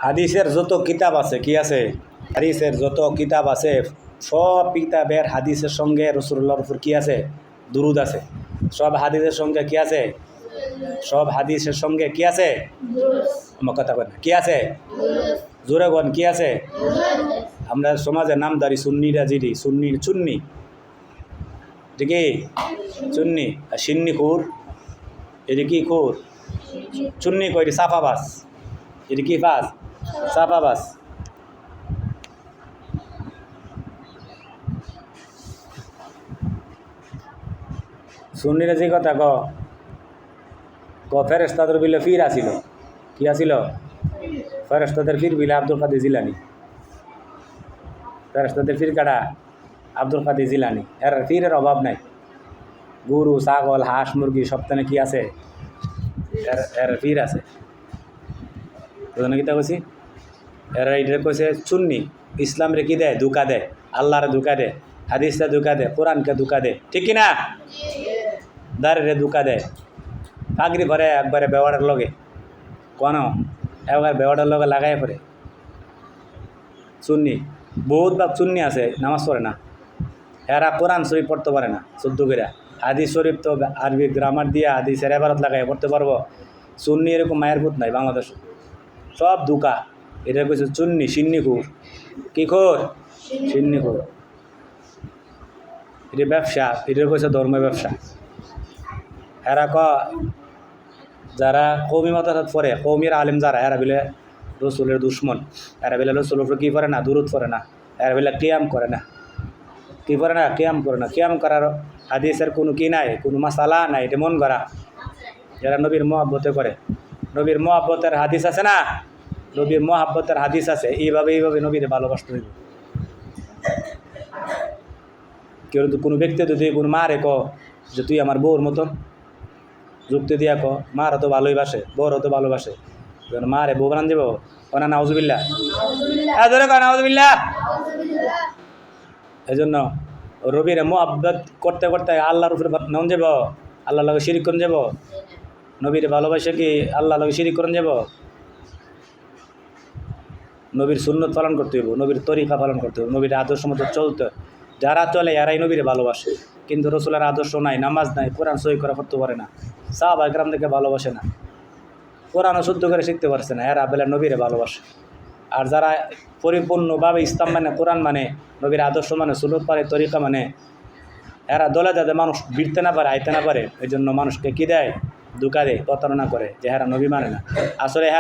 হাদিসের যত কিতাব আছে কি আছে, হাদিসের যত কিতাব আছে সব কিতাবের হাদিসের সঙ্গে রাসূলুল্লাহর উপর কি আছে, দুরূদ আছে। সব হাদিসের সঙ্গে কি আছে, সব হাদিসের সঙ্গে কি আছে, আমার কথা কয় না, কি আছে, জোরে বল কি আছে। আমরা সমাজে নামদারি সুন্নিরা জিরি সুন্নির চুন্নি, ঠিক চুন্নি আর সিন্নি খুর, এটি কি খুর, চুন্নি কয়টি সাফাবাস, এটি কি বাস, সাফাবাস। সুন্নিরা যে কথা ফেরেশতাদের বিলে ফির আসিল, কি আসিল, ফেরেশতাদের ফির বিলে আব্দুল কাদের জিলানি, ফেরেশতাদের ফির কাটা আব্দুল কাদের জিলানি। এর ফিরের অভাব নাই, গরু ছাগল হাঁস মুরগি সপ্তাহে কি আছে, এর এর ফির আছে। কিতা কইছি, এরা এটা কইছে চুন্নি। ইসলাম রে কি দেয়, ধোকা দেয়, আল্লাহরে ধোকা দেয়, হাদিসটা ধোকা দেয়, কোরআনকে ধোকা দেয়, ঠিক কিনা, দাঁড়িয়ে ধোকা দেয়। পাগড়ি ভরে একবারে বেওয়ারের লগে কোনো একবার বেওয়ারের লগে লাগাই পড়ে চুন্নি। বহুত ভাগ চুন্নি আছে নামাজ পড়ে না, এরা কোরআন শরীফ পড়তে পারে না শুদ্ধ করে। হাদিস শরীফ তো আরবি গ্রামার দিয়ে হাদিসের এবারত লাগাই পড়তে পারবো। চুন্নি এরকম মায়ের পুত নাই বাংলাদেশ, সব ধোকা। এটা কইছে চুন্নি, সিন্নি খুর, কি খোর, সিন্নি খুর। এটা ব্যবসা, এটা কইছে ধর্ম ব্যবসা। এরা যারা কৌমি মতামত পড়ে, কৌমির আলেম যারা, এরা বলে রসুলের দুশ্মন, এরা বলে রসুলের উপর কী করে না, দুরুদ পড়ে না, এরা বলে কিয়াম করে না, কী করে না, কিয়াম করে না। কিয়াম করার হাদিসের কোনো কি নাই, কোনো মাসালা নাই, এটা মন করা। যারা নবীর মহাব্বতে করে, নবীর মহাব্বতের হাদিস আছে না, নবীর মহাব্বতের হাদিস আছে, এইভাবে নবীর ভালোবাসতে হইব। কেউ কোনো ব্যক্তি যদি কোনো মা রে যে তুই আমার বউর মতন, যুক্তি দিয়া মার তো ভালোই বাসে, বউর তো ভালোবাসে, মা রে বউ বানান যাব ওনা, নাউজুবিল্লাহ, নাউজুবিল্লাহ। এই জন্য রবিরে মোহাব্বত করতে করতে আল্লাহর উপরে নাম যাব, আল্লাহ লগে শিরিক করুন যাব। নবীরে ভালোবাসে কি আল্লাহ লগে শিরিক করুন যাব। নবীর সুন্নত পালন করতে হইব, নবীর তরিকা পালন করতে হইব, নবীর আদর্শ মতো চলতে। যারা চলে এরাই নবীরে ভালোবাসে, কিন্তু রসুলের আদর্শ নাই, নামাজ নাই, কোরআন সহি করা করতে পারে না, সাহাবা একরাম থেকে ভালোবাসে না, কোরআনও শুদ্ধ করে শিখতে পারছে না, এরা বেলা নবীরে ভালোবাসে। আর যারা পরিপূর্ণভাবে ইসলাম মানে, কোরআন মানে, নবীর আদর্শ মানে, সুন্নত পারে, তরিকা মানে, এরা দলে যাতে মানুষ ভিড়তে না পারে, আইতে না পারে, এই জন্য মানুষকে কী দেয়, ধোঁকা দেয়, প্রতারণা করে যে এরা নবী মানে না। আসলে